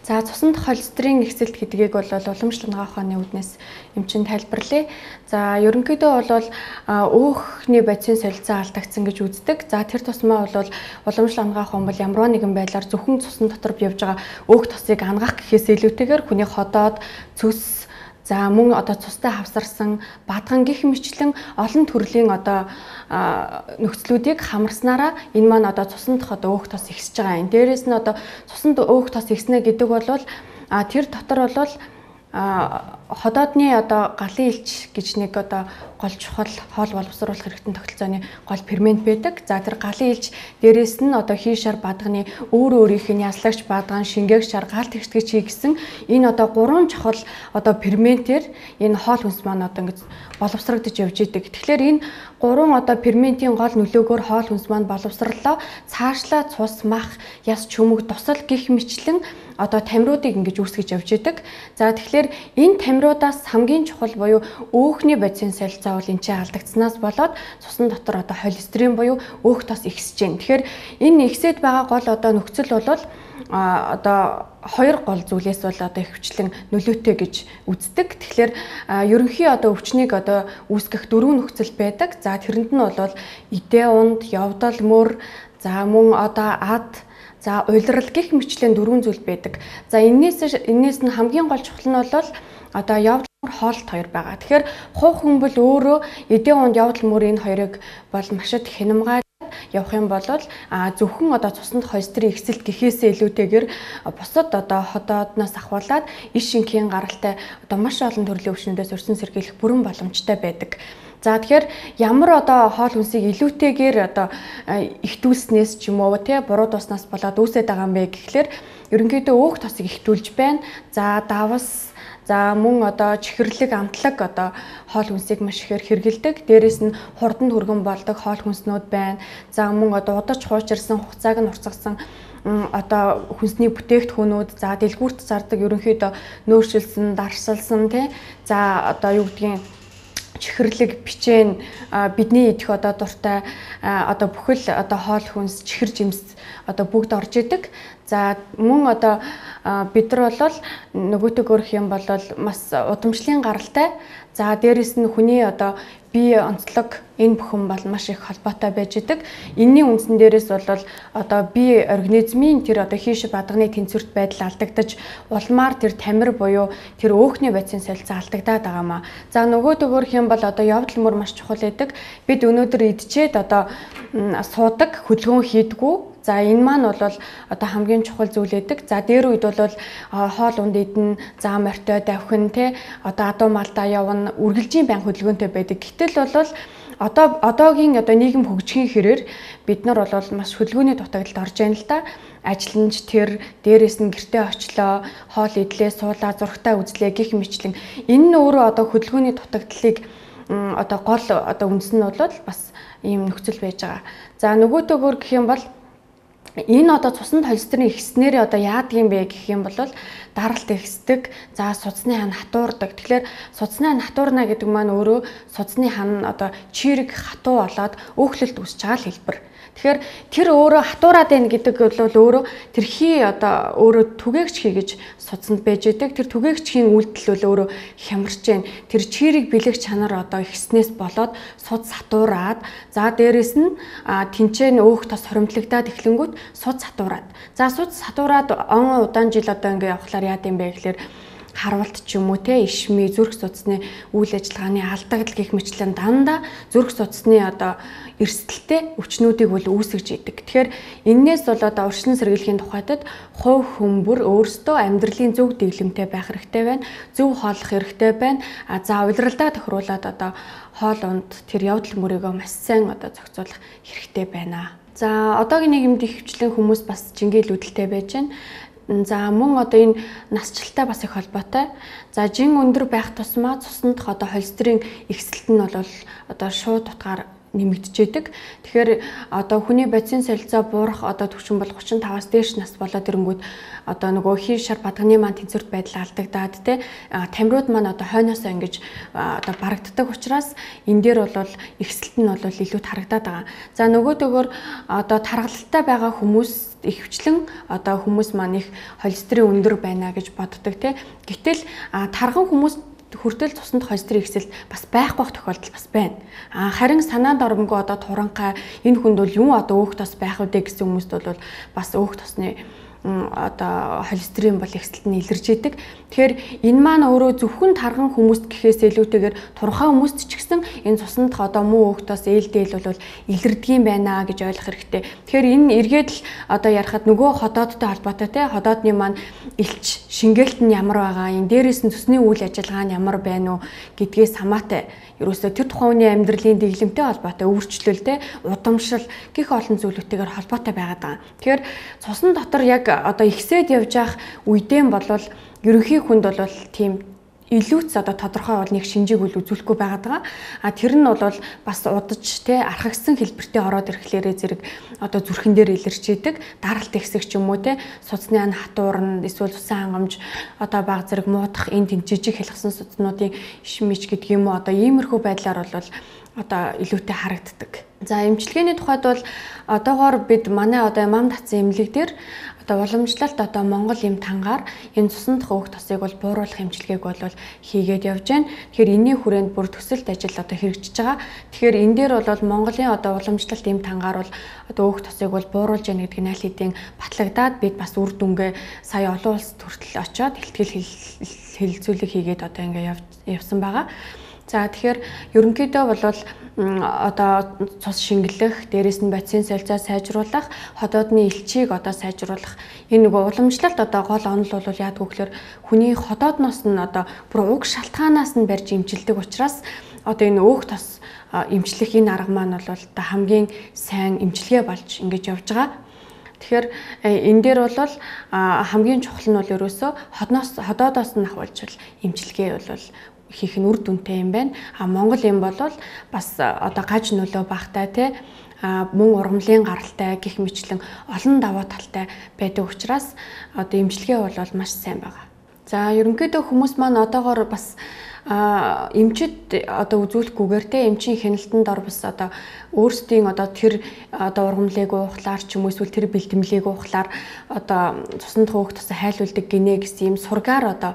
За цуснд холестерин ихсэлт гэдгийг бол уламжлалт ухааны үүднээс эмчин тайлбарлая. За ерөнхийдөө бол өөхний бодисын солилцоо алдагдсан гэж үздэг. За тэр тусмаа бол уламжлалт ухаан бол ямар нэгэн байдлаар зөвхөн цусны дотор явж байгаа өөх тосыг ангаах гэхээс илүүтэйгээр хүний ходоод цөс за мөн одоо цустай хавсарсан бадган гих мэтлэн олон төрлийн одоо нөхцлүүдийг хамарснараа энэ маань одоо цуснд одоо өөх тос ихсэж байгаа юм. Дээрээс нь одоо цуснд өөх тос ихснэ гэдэг бол тэр дотор бол ходоодны одоо галын элч гэж нэг одоо гол чухал хоол боловсруулах хэрэгтэн тогтолцооны гол фермент байдаг. За тэр галын элч дээрээс нь одоо хийшар бадганы өөрийнх нь яслагч бадган, шингээгч шар, гал тэгштгэж хий гэсэн энэ одоо гурван чухал одоо ферментээр энэ хоол хүнс маань одоо ингэж боловсрагдж явж идэг. Тэгэхээр энэ гурван одоо ферментийн гол нөлөөгөөр хоол хүнс маань боловсрлоо. Цаашлаа цус, мах, яс, чөмөг, дусал гих мэтлэн одоо тамируудыг ингэж үүсгэж явж идэг. За тэгэхээр энэ тамируудаас хамгийн чухал буюу өөхний бодисын солилцоо бол энэ чинь алдагдсанаас болоод цусны дотор одоо холестерин буюу өөх тос ихсэж байна. Тэгэхээр энэ ихсээд байгаа гол одоо нөхцөл бол одоо хоёр гол зүйлээс бол одоо ихвчлэн нөлөөтэй гэж үздэг. Тэгэхээр ерөнхий одоо өвчнийг одоо үүсгэх дөрвөн нөхцөл байдаг. За тэрэнд нь бол эдээ унд, явдал мөр, за мөн одоо ад, за уйлрал гих мэтлэн дөрвөн зүйл байдаг. За энээс нь хамгийн гол чухал нь бол одоо явдал мөр хоолт хоёр байгаа. Тэгэхээр хувь хүмбэл өөрөө эдээ унд явдал мөр энэ хоёрыг бол маш их хянамгаад явах юм бол зөвхөн одоо цуснд холестерин ихсэлт гэхээсээ илүүтэйгээр бусад одоо ходоодноос ахуулаад иш шинхийн гаралтай одоо маш олон төрлийн өвчнүүдээс өрсөн сэргийлэх бүрэн боломжтой байдаг. За тэгэхээр ямар одоо хоол хүнсийг илүүтэйгээр одоо ихтүүлснээс ч юм уу те буруу дуснаас болоод үүсээд байгаа юм бэ гэхлээр ерөнхийдөө өөх тосыг ихтүүлж байна. За давас, за мөн одоо чихэрлэг, амтлаг одоо хоол хүнсийг маш ихээр хэрэгэлдэг. Дээрээс нь хурдан түргэн болдог хоол хүнснүүд байна. За мөн одоо удаж хуучирсан, хугацааг нь уртсгасан одоо хүнсний бүтээгдэхүүнүүд, за дэлгүүрт зардаг ерөнхийдөө нөөцлсөн, дарсалсан тий. За одоо юу гэдгийг чихэрлэг, бичэн бидний идэх одоо дуртай одоо бүхэл одоо хоол хүнс, чихэр жимс одоо бүгд орж идэг. За мөн одоо бид нар бол нөгөөтэйгөр хэм бол бас удамшлын гаралтай. За дээрэс нь хүний одоо бие онцлог энэ бүхэн бол маш их холбоотой байж идэг. Энэний үндсэн дээрээс бол одоо бие организмын тэр одоо хийш бадганы тэнцвэрт байдал алдагдаж улмаар тэр тамир буюу тэр өөхний бодисын солилцоо алдагдаад байгаамаа. За нөгөөдөөр хэм бол одоо явдал мөр маш чухал байдаг. Бид өнөөдөр идчихэд одоо суудаг, хөдөлгөөн хийдгүү. За энэ маань бол одоо хамгийн чухал зүйл байдаг. За дээр үед бол хоол унд идэн, за морьтой давхин те одоо адуу малдаа явна, үргэлжийн байнга хөдөлгөөнтэй байдаг. Гэтэл бол одоогийн одоо нийгэм хөгжихийн хэрээр бид нар бол маш хөдөлгөөний дутагдлалд орж байна л да. Ажилланч тэр дээрээс нь гэртээ очлоо, хоол идлээ, суулаа, зургатаа үзлээ гэх мэтлэн энэ нь өөрөө одоо хөдөлгөөний дутагдлалыг одоо гол одоо үндс нь бол бас ийм нөхцөл байж байгаа. За нөгөөтэйгөр гэх юм бол энэ одоо цуснд холестерин ихснээр одоо яадаг юм бэ гэх юм бол даралт ихсдэг. За судасны хан хатуурдаг. Тэгэхээр судасны хан хатуурна гэдэг маань өөрөө судасны хан одоо чирэг хатуу болоод өөхлөлт үүсэж байгаа л хэлбэр. Тэгэхээр тэр өөрөө хатуураад байна гэдэг бол өөрөө тэрхий одоо өөрөө түгээгч хий гэж судсанд байж идэг. Тэр түгээгчхийн үйлдэл бол өөрөө хямарч байна. Тэр чирэг бэлэг чанар одоо ихснээс болоод судас хатуураад за дээрэс нь тэнцэн өөх тос хоримтлагдаад эхлэнгүүт судас хатуураад. За судас хатуураад он удаан жил одоо ингэ явхлаар яад юм бэ гэхэлэр харвалт ч юм уу те ишми зүрх судасны үйл ажиллагааны алдагдал гэх мэтлэн дандаа зүрх судасны одоо эрсдэлтэй өвчнүүдийг бол үүсгэж идэг. Тэгэхээр энээс бол одоо урьдчилан сэргийлэхийн тухайд хувь хүмүүр өөрсдөө амьдралын зөв дэглэмтэй байх хэрэгтэй байна. Зөв хооллох хэрэгтэй байна. За улиралдаа тохируулаад одоо хоол унд тэр явдал мөрийгөө маш сайн одоо зохицуулах хэрэгтэй байна. За одоогийн нийгэмд их хвчлэн хүмүүс бас жингээл үүдэлтэй байж байна. За мөн одоо энэ насжилттай бас их холбоотой. За жин өндөр байх тусмаа цуснд одоо холестерин ихсэлт нь бол одоо шууд утгаар нэмэгдэж идэг. Тэгэхээр одоо хүний бодисын солилцоо буурах одоо түвшин бол 35-аас дээш нас болоод ирэнгүүт одоо нөгөө хий шар бадганы маань тэнцвэрт байдал алдагдаад те тамируд маань одоо хойноосоо ингэж одоо барагддаг учраас энэ дээр бол ихсэлт нь бол илүү харагдаад байгаа. За нөгөөдөөгөр одоо тархалтай байгаа хүмүүс ихвчлэн одоо хүмүүс маань их холестерин өндөр байна гэж боддог те. Гэтэл тархан хүмүүс хүртэл цуснд холестерин ихсэлт бас байхгүй тохиолдол бас байна. Харин санаанд оромгүй одоо туранхай энэ хүнд бол юу одоо өөх тос байх вэ гэсэн хүмүүст бол бас өөх тосны одоо холестерин бол ихсэлт нь илэрж идэг. Тэгэхээр энэ маань өөрөө зөвхөн тархан хүмүүст гэхээс илүүтэйгээр турхаа хүмүүст ч гэсэн энэ цуснд одоо муу өөхтөөс ээлдээл бол илэрдгийм байна гэж ойлгох хэрэгтэй. Тэгэхээр энэ эргээд л одоо ярихад нөгөө ходоодтой холбоотой те ходоодны маань илч шингээлт нь ямар байгаа, энэ дээрээс нь цусны үйл ажиллагаа нь ямар байна уу гэдгээс хамаатай ерөөсөө тэр тухайн хүний амьдралын дэглэмтэй холбоотой өөрчлөлт те удамшил гэх олон зүйлүүдтэйгээр холбоотой байгаад байгаа. Тэгэхээр цусны дотор яг одоо ихсээд явж явах үедэн болвол ерөнхий хүнд бол тийм илүүц одоо тодорхой бол нэг шинжийг үл үзүүлэхгүй байгаад байгаа. Тэр нь бол бас удаж те архагсан хэлбэртэй ороод ирэхлээрээ зэрэг одоо зүрхэн дээр илэрч идэг. Даралт ихсэх ч юм уу те судасны ан хатуурна эсвэл цусан хангамж одоо баг зэрэг муудах энэ тэнд жижиг хэлхсэн суднуудын шимж гэдэг юм уу одоо иймэрхүү байдлаар бол одоо илүүтэй харагддаг. За эмчилгээний тухайд бол одоогоор бид манай одоо мам татсан эмнэлэг дээр одоо уламжлалт одоо Монгол эм тангаар энэ цуснд өөх тосыг бол бууруулах эмчилгээг бол хийгээд явж байна. Тэгэхээр энэний хүрээнд бүр төсөлт ажил одоо хэрэгжиж байгаа. Тэгэхээр энэ дээр бол Монголын одоо уламжлалт эм тангаар бол одоо өөх тосыг бол бууруулж яана гэдэг нь аль хэдийн батлагдаад бид бас үр дүнгээ сая олон улс хүртэл очиод ихтгэл хэлэлцүүлэг хийгээд одоо ингээ явсан байгаа. За тэгэхээр ерөнхийдөө бол одоо цус шингэлэх, дээрээс нь бодисын солилцоо сайжруулах, ходоодны элчийг одоо сайжруулах энэ нөгөө уламжлалт одоо гол онол бол яадгүй гэхээр хүний ходоодноос нь одоо бүр уг шалтгаанаас нь барьж эмчилдэг учраас одоо энэ өөх тос эмчлэх энэ арга маань бол одоо хамгийн сайн эмчилгээ болж ингэж явж байгаа. Тэгэхээр энэ дээр бол хамгийн чухал нь бол ерөөсөө ходоодоос нь ахвалж эмчилгээ бол хийх нь үр дүнтэй юм байна. Монгол юм бол бас одоо гаж нөлөө багтай те мөн ургамлын гаралтай гих мэтлэн олон давуу талтай байдаг учраас одоо эмчилгээ бол маш сайн байгаа. За ерөнхийдөө хүмүүс маань одоогоор бас эмчид одоо үзүүлэхгүйгээр те эмчийн хяналтанд ор бас одоо өөрсдийн одоо тэр одоо ургамлыг уухлаар ч юм уу эсвэл тэр бэлтгэлийг уухлаар одоо цуснд өөх тосоо хайлуулдаг гинэ гэсэн юм сургаар одоо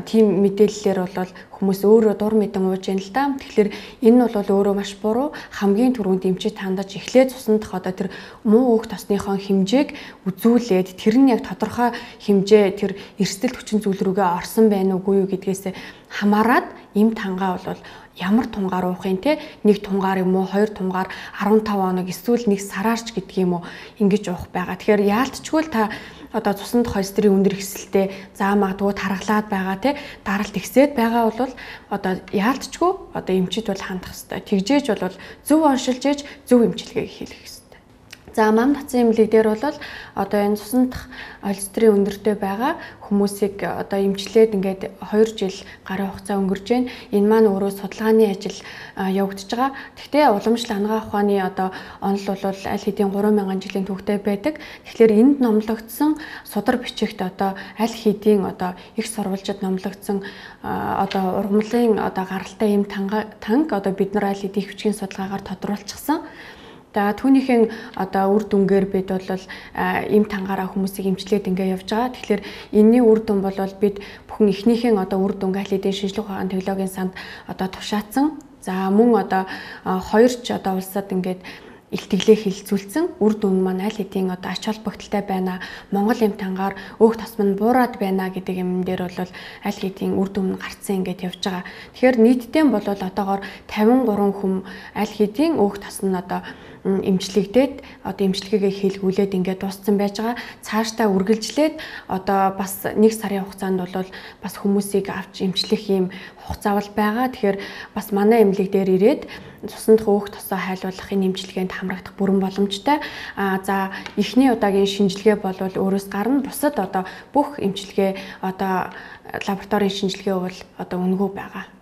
тийм мэдээллээр бол хүмүүс өөрөө дур мэдэн ууж яана л да. Тэгэхээр энэ бол өөрөө маш буруу. Хамгийн түрүүнд эмчид хандаж эхлээд цуснд одоо тэр муу өөх тосныхон хэмжээг үзүүлээд тэр нь яг тодорхой хэмжээ тэр эрсдэл хүчин зүйл рүүгээ орсон байна уугүй юу гэдгээс хамаарад эм тангаа бол ямар тунгаар уухын те нэг тунгаар юм уу хоёр тунгаар 15 хоног эсвэл нэг сараарч гэдэг юм уу ингэж уух байгаа. Тэгэхээр яалтчгүй л та одоо цуснд холестерин өндөр ихсэлтэй заа магадгүй тархалаад байгаа те даралт ихсээд байгаа бол одоо яалтчгүй одоо эмчид бол хандах хэрэгтэй. Тэгжээж бол зөв оншилж ээж зөв эмчилгээ хийх хэрэгтэй. За мам татсан эмнэлэг дээр бол одоо энэ цуснд холестерин өндөртэй байгаа хүмүүсийг одоо эмчлээд ингээд 2 жил гарын хугацаа өнгөрж байна. Энэ маань өөрөө судалгааны ажил явагдаж байгаа. Гэхдээ уламжлал ангаа ухааны одоо онол бол аль хэдийн 3000 жилийн түүхтэй байдаг. Тэгэхээр энд номлогдсон судар бичигт одоо аль хэдийн одоо их сурвалжид номлогдсон одоо ургамлын одоо гаралтай эм танк одоо бид нар аль хэдийн хүчгийн судалгаагаар тодруулчихсан. Түүнийхэн одоо үр дүнгээр бид бол эм тангаараа хүмүүсийг эмчлээд ингээ явж байгаа. Тэгэхээр энэний үр дүн бол бид бүхэн эхнийхэн одоо үр дүн аль хэдийн шинжлэх ухааны технологийн санд одоо тушаацсан. За мөн одоо хоёр ч одоо улсад ингээд илтгэлээ хилцүүлсэн үр дүн маань аль хэдийн одоо ач холбогдолтой байна. Монгол эм тангаар өөх тос маань буураад байна гэдэг юм дээр бол аль хэдийн үр дүн гарцсан ингээд явж байгаа. Тэгэхээр нийтдээ бол одоогоор 53 хүн аль хэдийн өөх тос нь одоо эмчлэгдээд одоо эмчилгээгээ хийлгүүлээд ингээд дууссан байж байгаа. Цаашдаа үргэлжлээд одоо бас 1 сарын хугацаанд бол бас хүмүүсийг авч эмчлэх юм хугацаа бол байгаа. Тэгэхээр бас манай эмнэлэг дээр ирээд цуснд өөх тосоо хайлуулах энэ эмчилгээнд хамрагдах бүрэн боломжтой. За эхний удаагийн шинжилгээ бол өөрөөс гарна. Бусад одоо бүх эмчилгээ одоо лабораторийн шинжилгээ бол одоо үнэгүй байгаа.